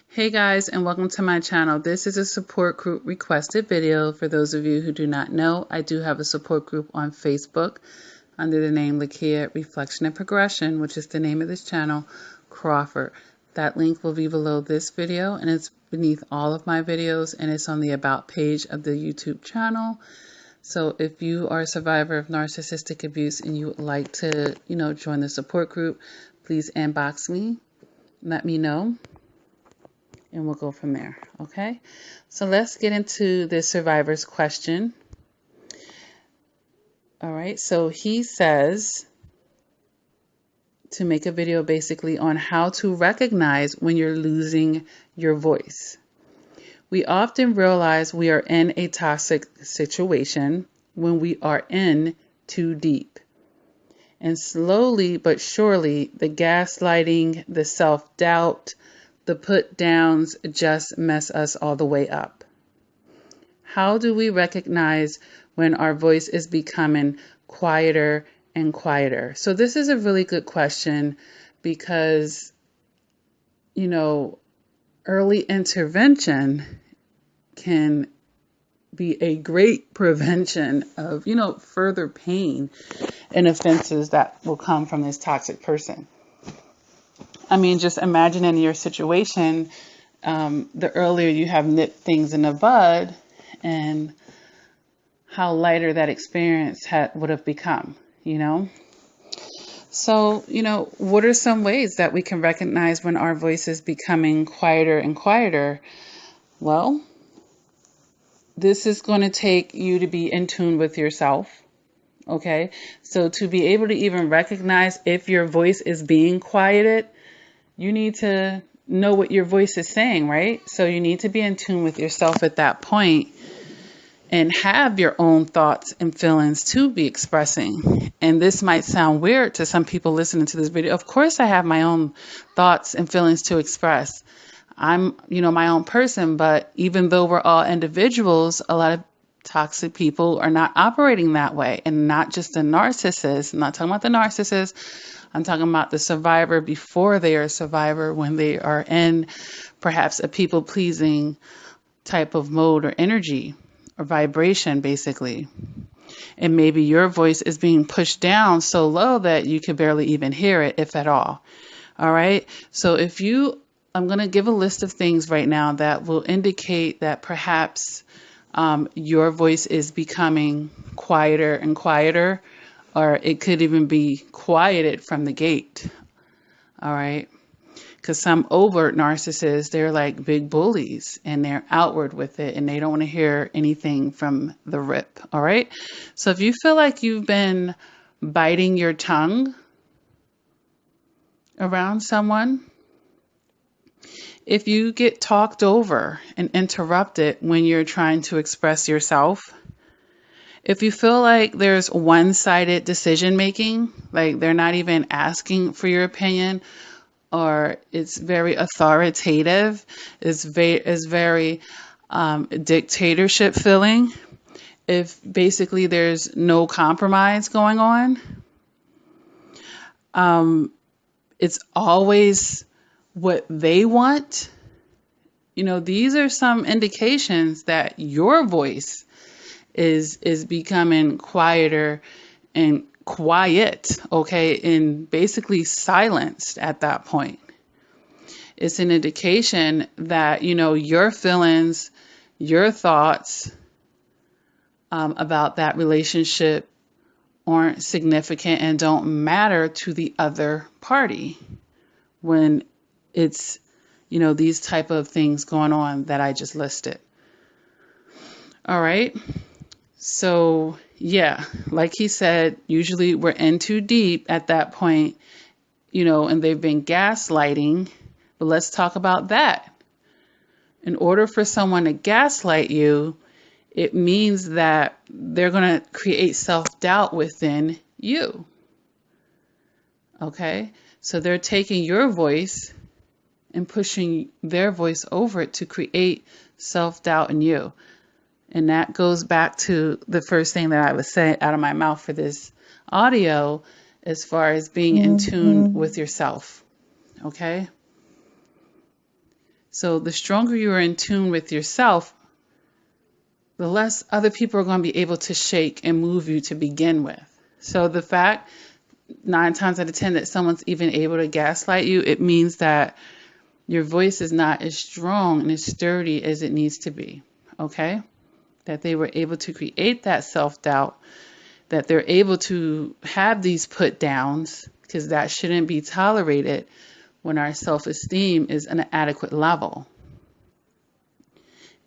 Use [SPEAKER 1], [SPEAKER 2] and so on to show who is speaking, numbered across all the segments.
[SPEAKER 1] Hey guys, and welcome to my channel. This is a support group requested video. For those of you who do not know, I do have a support group on Facebook under the name Lakia Reflection and Progression, which is the name of this channel, Crawford. That link will be below this video, and it's beneath all of my videos, and it's on the About page of the YouTube channel. So if you are a survivor of narcissistic abuse and you would like to, join the support group, please inbox me, let me know, and we'll go from there. Okay, so let's get into the survivor's question. All right, so he says to make a video basically on how to recognize when you're losing your voice. We often realize we are in a toxic situation when we are in too deep. And slowly but surely, the gaslighting, the self-doubt, the put downs just mess us all the way up. How do we recognize when our voice is becoming quieter and quieter? So this is a really good question because, early intervention can be a great prevention of, further pain and offenses that will come from this toxic person. I mean, just imagine in your situation, the earlier you have nipped things in the bud and how lighter that experience would have become, So, what are some ways that we can recognize when our voice is becoming quieter and quieter? Well, this is going to take you to be in tune with yourself. Okay, so to be able to even recognize if your voice is being quieted, you need to know what your voice is saying, right? So you need to be in tune with yourself at that point and have your own thoughts and feelings to be expressing. And this might sound weird to some people listening to this video. Of course, I have my own thoughts and feelings to express. I'm, my own person, but even though we're all individuals, a lot of toxic people are not operating that way, and not just the narcissist. I'm not talking about the narcissist. I'm talking about the survivor before they are a survivor, when they are in perhaps a people-pleasing type of mode or energy or vibration, basically. And maybe your voice is being pushed down so low that you can barely even hear it, if at all. All right. So I'm going to give a list of things right now that will indicate that perhaps your voice is becoming quieter and quieter, or it could even be quieted from the gate. All right. Because some overt narcissists, they're like big bullies and they're outward with it and they don't want to hear anything from the rip. All right. So if you feel like you've been biting your tongue around someone, if you get talked over and interrupted when you're trying to express yourself, if you feel like there's one-sided decision making, like they're not even asking for your opinion, or it's very authoritative, it's very dictatorship feeling, if basically there's no compromise going on, it's always what they want, these are some indications that your voice is becoming quieter and quiet, okay, and basically silenced at that point. It's an indication that, your feelings, your thoughts about that relationship aren't significant and don't matter to the other party when it's, these type of things going on that I just listed. All right. So yeah, like he said, usually we're in too deep at that point, and they've been gaslighting, but let's talk about that. In order for someone to gaslight you, it means that they're going to create self-doubt within you. Okay? So they're taking your voice and pushing their voice over it to create self-doubt in you. And that goes back to the first thing that I was saying out of my mouth for this audio, as far as being in tune with yourself. Okay? So the stronger you are in tune with yourself, the less other people are going to be able to shake and move you to begin with. So the fact 9 times out of 10 that someone's even able to gaslight you, it means that your voice is not as strong and as sturdy as it needs to be. Okay? That they were able to create that self-doubt, that they're able to have these put downs, because that shouldn't be tolerated when our self-esteem is an adequate level.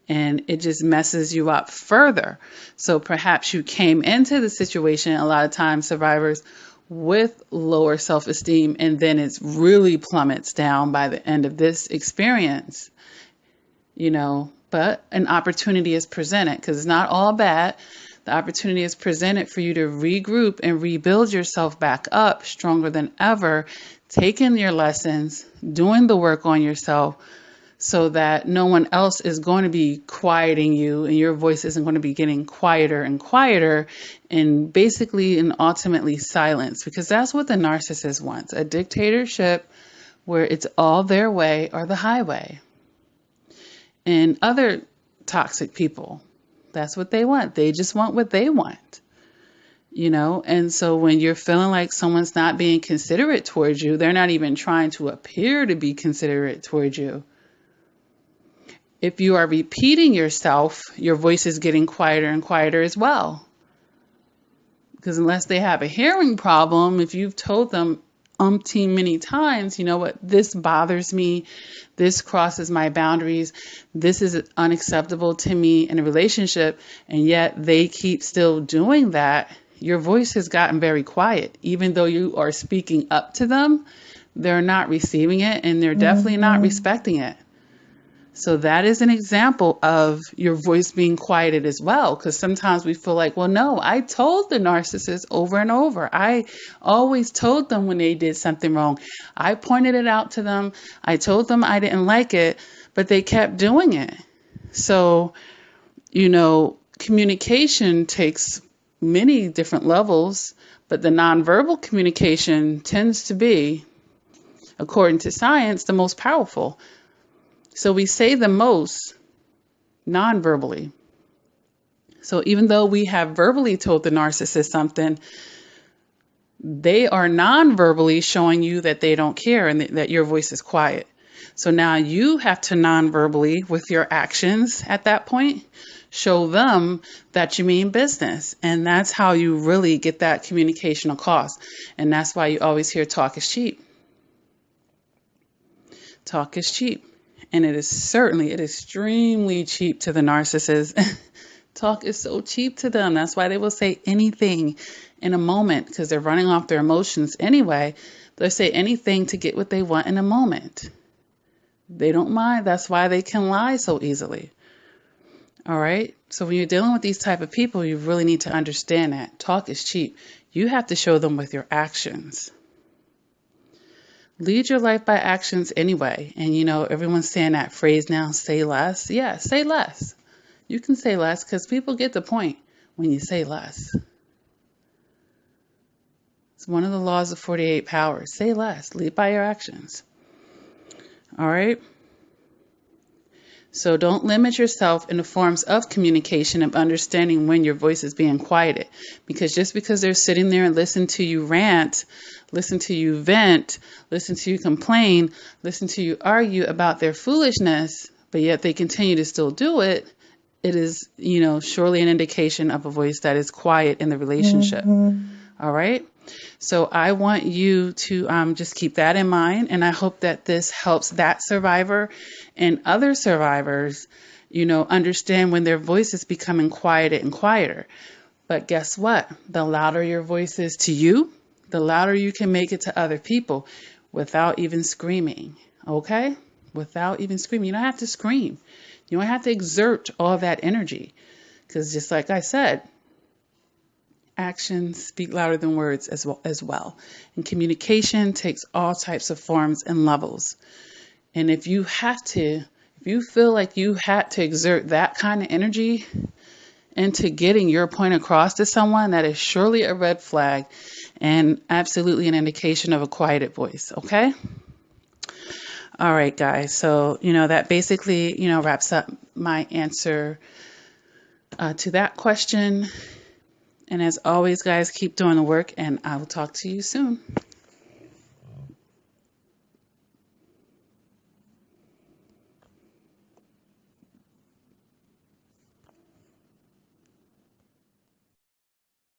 [SPEAKER 1] And it just messes you up further. So perhaps you came into the situation, a lot of times survivors, with lower self-esteem, and then it really plummets down by the end of this experience, but an opportunity is presented, because it's not all bad. The opportunity is presented for you to regroup and rebuild yourself back up stronger than ever, taking your lessons, doing the work on yourself, so that no one else is going to be quieting you and your voice isn't going to be getting quieter and quieter and basically and ultimately silence, because that's what the narcissist wants, a dictatorship where it's all their way or the highway. And other toxic people, that's what they want. They just want what they want, and so when you're feeling like someone's not being considerate towards you, they're not even trying to appear to be considerate towards you. If you are repeating yourself, your voice is getting quieter and quieter as well. Because unless they have a hearing problem, if you've told them umpteen many times, this bothers me, this crosses my boundaries, this is unacceptable to me in a relationship, and yet they keep still doing that, your voice has gotten very quiet. Even though you are speaking up to them, they're not receiving it, and they're definitely not respecting it. So that is an example of your voice being quieted as well, because sometimes we feel like, well, no, I told the narcissist over and over. I always told them when they did something wrong. I pointed it out to them. I told them I didn't like it, but they kept doing it. So, communication takes many different levels, but the nonverbal communication tends to be, according to science, the most powerful. So we say the most non-verbally. So even though we have verbally told the narcissist something, they are non-verbally showing you that they don't care and that your voice is quiet. So now you have to non-verbally, with your actions at that point, show them that you mean business. And that's how you really get that communication across. And that's why you always hear talk is cheap. Talk is cheap. And it is extremely cheap to the narcissist. Talk is so cheap to them. That's why they will say anything in a moment, because they're running off their emotions anyway. They'll say anything to get what they want in a moment. They don't mind. That's why they can lie so easily. All right. So when you're dealing with these type of people, you really need to understand that talk is cheap. You have to show them with your actions. Lead your life by actions anyway. And everyone's saying that phrase now, say less. Yeah, say less. You can say less because people get the point when you say less. It's one of the laws of 48 powers. Say less. Lead by your actions. All right. So don't limit yourself in the forms of communication of understanding when your voice is being quieted. Because just because they're sitting there and listen to you rant, listen to you vent, listen to you complain, listen to you argue about their foolishness, but yet they continue to still do it, it is, surely an indication of a voice that is quiet in the relationship. All right. So I want you to just keep that in mind. And I hope that this helps that survivor and other survivors, understand when their voice is becoming quieter and quieter. But guess what? The louder your voice is to you, the louder you can make it to other people without even screaming. Okay? Without even screaming. You don't have to scream. You don't have to exert all that energy. Because just like I said, actions speak louder than words as well. And communication takes all types of forms and levels. And if you feel like you had to exert that kind of energy into getting your point across to someone, that is surely a red flag and absolutely an indication of a quieted voice. Okay? All right, guys. So, that basically, wraps up my answer to that question. And as always, guys, keep doing the work, and I will talk to you soon.